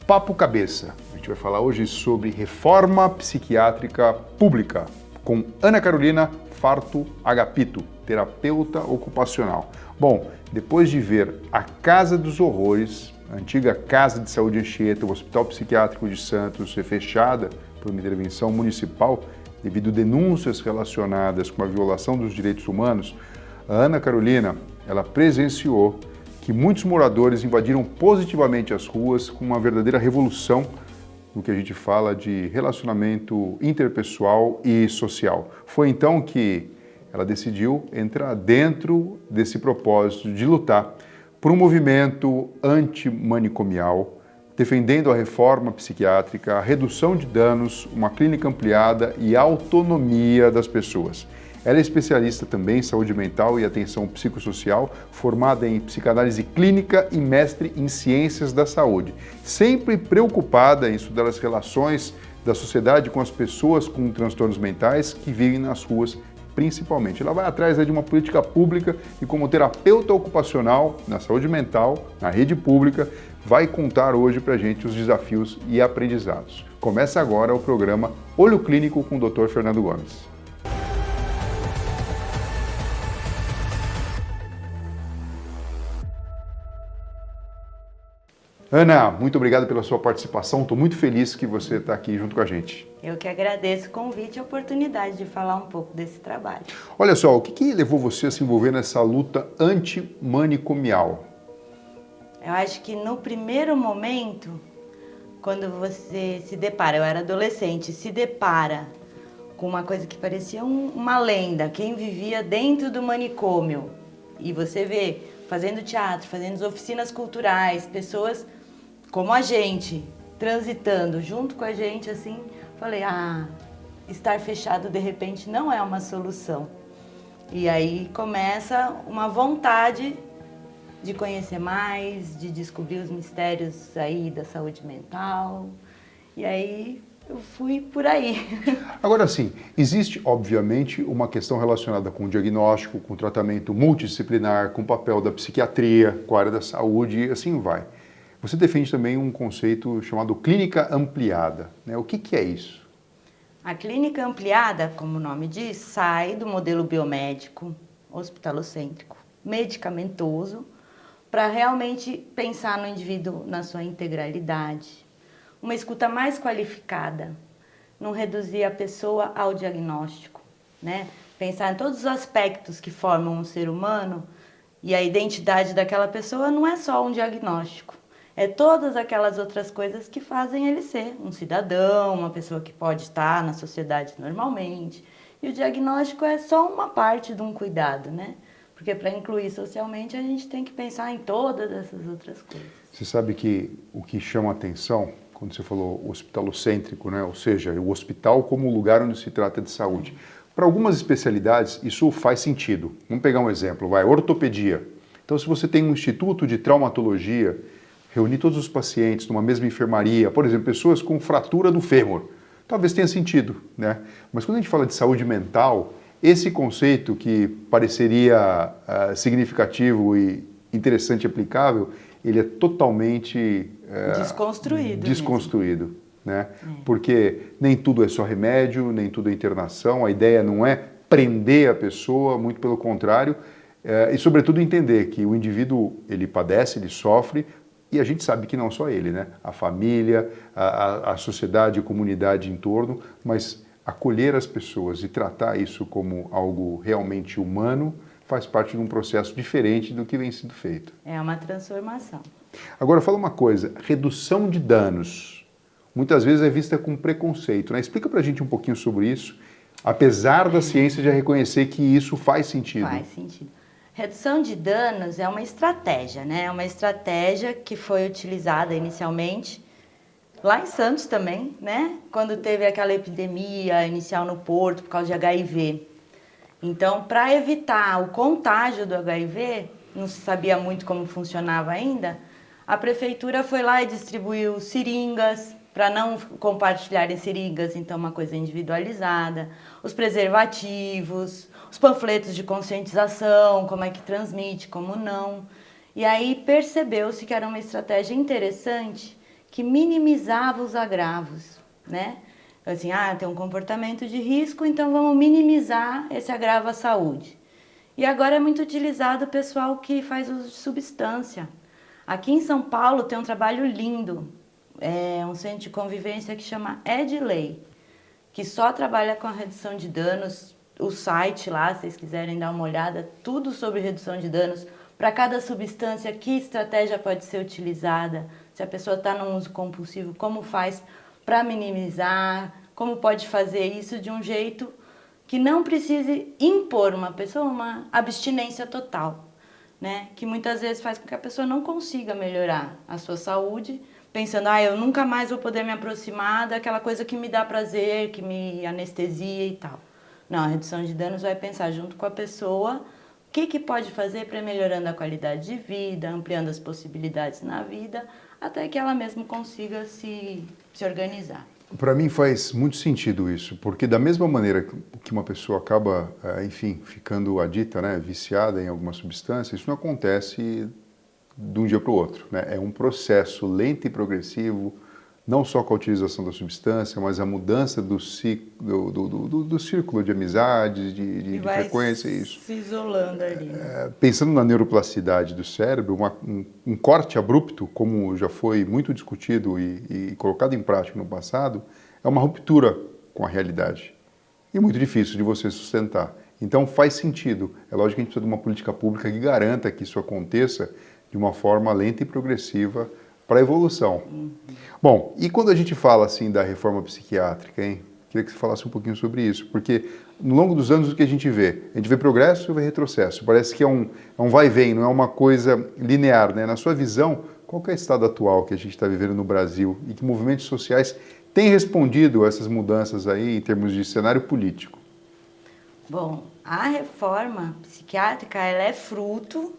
Papo Cabeça. A gente vai falar hoje sobre reforma psiquiátrica pública com Ana Carolina Farto Agapito, terapeuta ocupacional. Bom, depois de ver a Casa dos Horrores, a antiga Casa de Saúde Anchieta, o Hospital Psiquiátrico de Santos, ser fechada por uma intervenção municipal devido a denúncias relacionadas com a violação dos direitos humanos, a Ana Carolina, ela presenciou que muitos moradores invadiram positivamente as ruas com uma verdadeira revolução no que a gente fala de relacionamento interpessoal e social. Foi então que ela decidiu entrar dentro desse propósito de lutar por um movimento antimanicomial, defendendo a reforma psiquiátrica, a redução de danos, uma clínica ampliada e a autonomia das pessoas. Ela é especialista também em saúde mental e atenção psicossocial, formada em psicanálise clínica e mestre em ciências da saúde. Sempre preocupada em estudar as relações da sociedade com as pessoas com transtornos mentais que vivem nas ruas, principalmente. Ela vai atrás de uma política pública e, como terapeuta ocupacional na saúde mental, na rede pública, vai contar hoje pra gente os desafios e aprendizados. Começa agora o programa Olho Clínico com o Dr. Fernando Gomes. Ana, muito obrigado pela sua participação. Estou muito feliz que você está aqui junto com a gente. Eu que agradeço o convite e a oportunidade de falar um pouco desse trabalho. Olha só, o que levou você a se envolver nessa luta antimanicomial? Eu acho que no primeiro momento, quando você se depara, eu era adolescente, se depara com uma coisa que parecia uma lenda, quem vivia dentro do manicômio, e você vê fazendo teatro, fazendo oficinas culturais, pessoas como a gente, transitando junto com a gente, assim, falei, estar fechado de repente não é uma solução. E aí começa uma vontade de conhecer mais, de descobrir os mistérios aí da saúde mental. E aí eu fui por aí. Agora sim, existe obviamente uma questão relacionada com o diagnóstico, com o tratamento multidisciplinar, com o papel da psiquiatria, com a área da saúde e assim vai. Você defende também um conceito chamado clínica ampliada, né? O que é isso? A clínica ampliada, como o nome diz, sai do modelo biomédico, hospitalocêntrico, medicamentoso, para realmente pensar no indivíduo na sua integralidade. Uma escuta mais qualificada, não reduzir a pessoa ao diagnóstico, né? Pensar em todos os aspectos que formam um ser humano e a identidade daquela pessoa não é só um diagnóstico, é todas aquelas outras coisas que fazem ele ser um cidadão, uma pessoa que pode estar na sociedade normalmente. E o diagnóstico é só uma parte de um cuidado, né? Porque para incluir socialmente a gente tem que pensar em todas essas outras coisas. Você sabe que o que chama a atenção, quando você falou hospitalocêntrico, né? Ou seja, o hospital como lugar onde se trata de saúde. Para algumas especialidades, isso faz sentido. Vamos pegar um exemplo, ortopedia. Então, se você tem um instituto de traumatologia, reunir todos os pacientes numa mesma enfermaria, por exemplo, pessoas com fratura do fêmur, talvez tenha sentido, né? Mas quando a gente fala de saúde mental, esse conceito que pareceria significativo e interessante e aplicável, ele é totalmente desconstruído, né? Porque nem tudo é só remédio, nem tudo é internação, a ideia não é prender a pessoa, muito pelo contrário, e sobretudo entender que o indivíduo, ele padece, ele sofre, e a gente sabe que não só ele, né? A família, a sociedade, a comunidade em torno, mas acolher as pessoas e tratar isso como algo realmente humano faz parte de um processo diferente do que vem sendo feito. É uma transformação. Agora, fala uma coisa, redução de danos, muitas vezes é vista com preconceito, né? Explica pra gente um pouquinho sobre isso, apesar da ciência já reconhecer que isso faz sentido. Faz sentido. Redução de danos é uma estratégia, né? É uma estratégia que foi utilizada inicialmente lá em Santos também, né? Quando teve aquela epidemia inicial no Porto por causa de HIV. Então, para evitar o contágio do HIV, não se sabia muito como funcionava ainda, a prefeitura foi lá e distribuiu seringas, para não compartilharem seringas, então uma coisa individualizada, os preservativos, os panfletos de conscientização, como é que transmite, como não. E aí percebeu-se que era uma estratégia interessante, que minimizava os agravos, né? Assim, tem um comportamento de risco, então vamos minimizar esse agravo à saúde. E agora é muito utilizado o pessoal que faz uso de substância. Aqui em São Paulo tem um trabalho lindo, um centro de convivência que chama Edley, que só trabalha com a redução de danos. O site lá, se vocês quiserem dar uma olhada, tudo sobre redução de danos, para cada substância, que estratégia pode ser utilizada, se a pessoa está num uso compulsivo, como faz para minimizar, como pode fazer isso de um jeito que não precise impor uma pessoa uma abstinência total, né? Que muitas vezes faz com que a pessoa não consiga melhorar a sua saúde, pensando, eu nunca mais vou poder me aproximar daquela coisa que me dá prazer, que me anestesia e tal. Não, a redução de danos vai pensar junto com a pessoa o que pode fazer para ir melhorando a qualidade de vida, ampliando as possibilidades na vida, até que ela mesma consiga se organizar. Para mim faz muito sentido isso, porque da mesma maneira que uma pessoa acaba, enfim, ficando adicta, né, viciada em alguma substância, isso não acontece de um dia para o outro, né? É um processo lento e progressivo, não só com a utilização da substância, mas a mudança do círculo de amizades, de frequência, isso. Se isolando ali. Pensando na neuroplasticidade do cérebro, um corte abrupto, como já foi muito discutido e colocado em prática no passado, é uma ruptura com a realidade. E muito difícil de você sustentar. Então faz sentido. É lógico que a gente precisa de uma política pública que garanta que isso aconteça de uma forma lenta e progressiva para a evolução. Bom, e quando a gente fala assim da reforma psiquiátrica, hein? Queria que você falasse um pouquinho sobre isso, porque no longo dos anos o que a gente vê? A gente vê progresso e vê retrocesso. Parece que é um vai e vem, não é uma coisa linear, né? Na sua visão, qual que é o estado atual que a gente está vivendo no Brasil e que movimentos sociais têm respondido a essas mudanças aí em termos de cenário político? Bom, a reforma psiquiátrica ela é fruto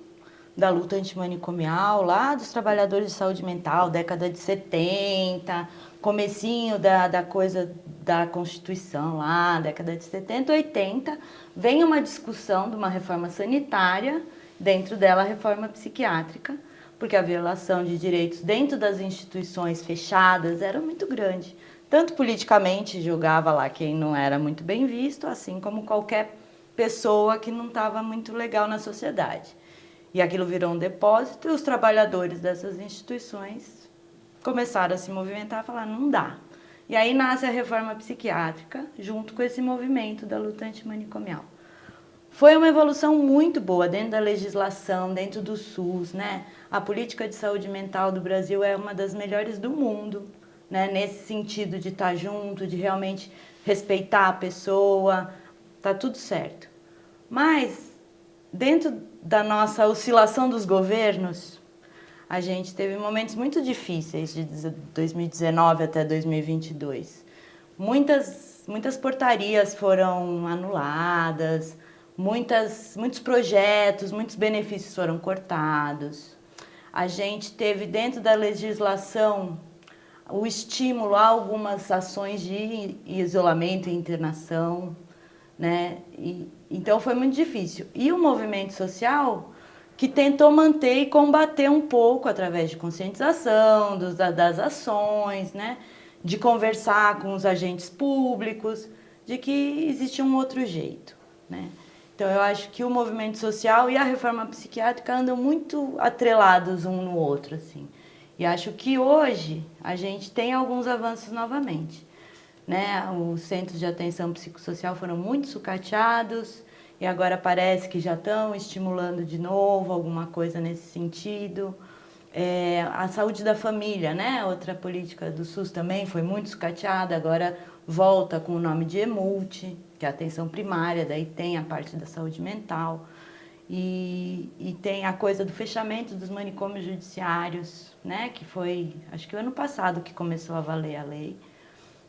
da luta antimanicomial, lá dos trabalhadores de saúde mental, década de 70, comecinho da coisa da Constituição lá, década de 70, 80, vem uma discussão de uma reforma sanitária, dentro dela a reforma psiquiátrica, porque a violação de direitos dentro das instituições fechadas era muito grande. Tanto politicamente jogava lá quem não era muito bem visto, assim como qualquer pessoa que não estava muito legal na sociedade. E aquilo virou um depósito e os trabalhadores dessas instituições começaram a se movimentar e falar, não dá. E aí nasce a reforma psiquiátrica, junto com esse movimento da luta antimanicomial. Foi uma evolução muito boa dentro da legislação, dentro do SUS, né? A política de saúde mental do Brasil é uma das melhores do mundo, né? Nesse sentido de estar junto, de realmente respeitar a pessoa, tá tudo certo. Mas dentro da nossa oscilação dos governos, a gente teve momentos muito difíceis de 2019 até 2022. Muitas portarias foram anuladas, muitos projetos, muitos benefícios foram cortados. A gente teve dentro da legislação o estímulo a algumas ações de isolamento e internação, né? Então foi muito difícil. E o movimento social que tentou manter e combater um pouco através de conscientização, das ações, né? De conversar com os agentes públicos, de que existia um outro jeito, né? Então eu acho que o movimento social e a reforma psiquiátrica andam muito atrelados um no outro, assim. E acho que hoje a gente tem alguns avanços novamente, né? Os centros de atenção psicossocial foram muito sucateados e agora parece que já estão estimulando de novo alguma coisa nesse sentido. A saúde da família, né? Outra política do SUS também foi muito sucateada, agora volta com o nome de EMULT, que é a atenção primária, daí tem a parte da saúde mental. E tem a coisa do fechamento dos manicômios judiciários, né? Que foi, acho que o ano passado que começou a valer a lei.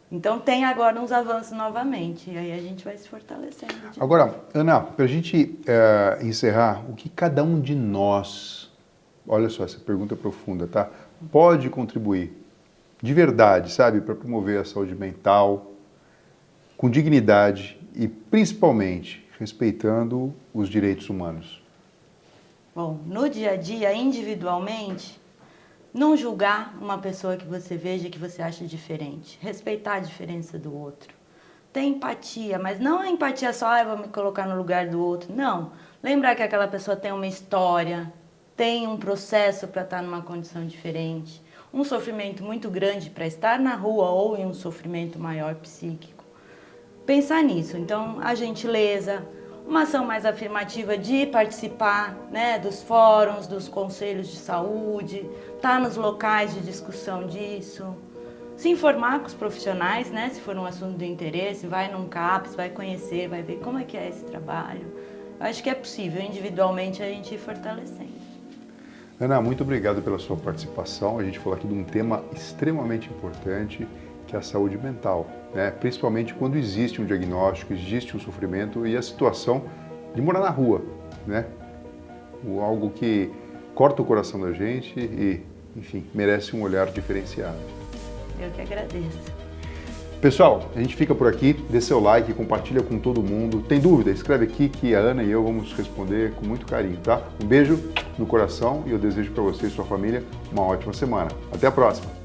Então tem agora uns avanços novamente, e aí a gente vai se fortalecendo. Agora, Ana, para a gente encerrar, o que cada um de nós, olha só, essa pergunta é profunda, tá? Pode contribuir de verdade, sabe, para promover a saúde mental com dignidade e principalmente respeitando os direitos humanos? Bom, no dia a dia, individualmente, Não julgar uma pessoa que você veja que você acha diferente. Respeitar a diferença do outro. Ter empatia, mas não a empatia só, eu vou me colocar no lugar do outro. Não. Lembrar que aquela pessoa tem uma história, tem um processo para estar numa condição diferente. Um sofrimento muito grande para estar na rua ou em um sofrimento maior psíquico. Pensar nisso. Então, a gentileza, uma ação mais afirmativa de participar, né, dos fóruns, dos conselhos de saúde, estar nos locais de discussão disso, se informar com os profissionais, né, se for um assunto de interesse, vai num CAPS, vai conhecer, vai ver como é que é esse trabalho. Eu acho que é possível, individualmente, a gente ir fortalecendo. Ana, muito obrigado pela sua participação. A gente falou aqui de um tema extremamente importante, que é a saúde mental, né? Principalmente quando existe um diagnóstico, existe um sofrimento e a situação de morar na rua, né? Algo que corta o coração da gente e, enfim, merece um olhar diferenciado. Eu que agradeço. Pessoal, a gente fica por aqui, dê seu like, compartilha com todo mundo. Tem dúvida? Escreve aqui que a Ana e eu vamos responder com muito carinho, tá? Um beijo no coração e eu desejo para você e sua família uma ótima semana. Até a próxima!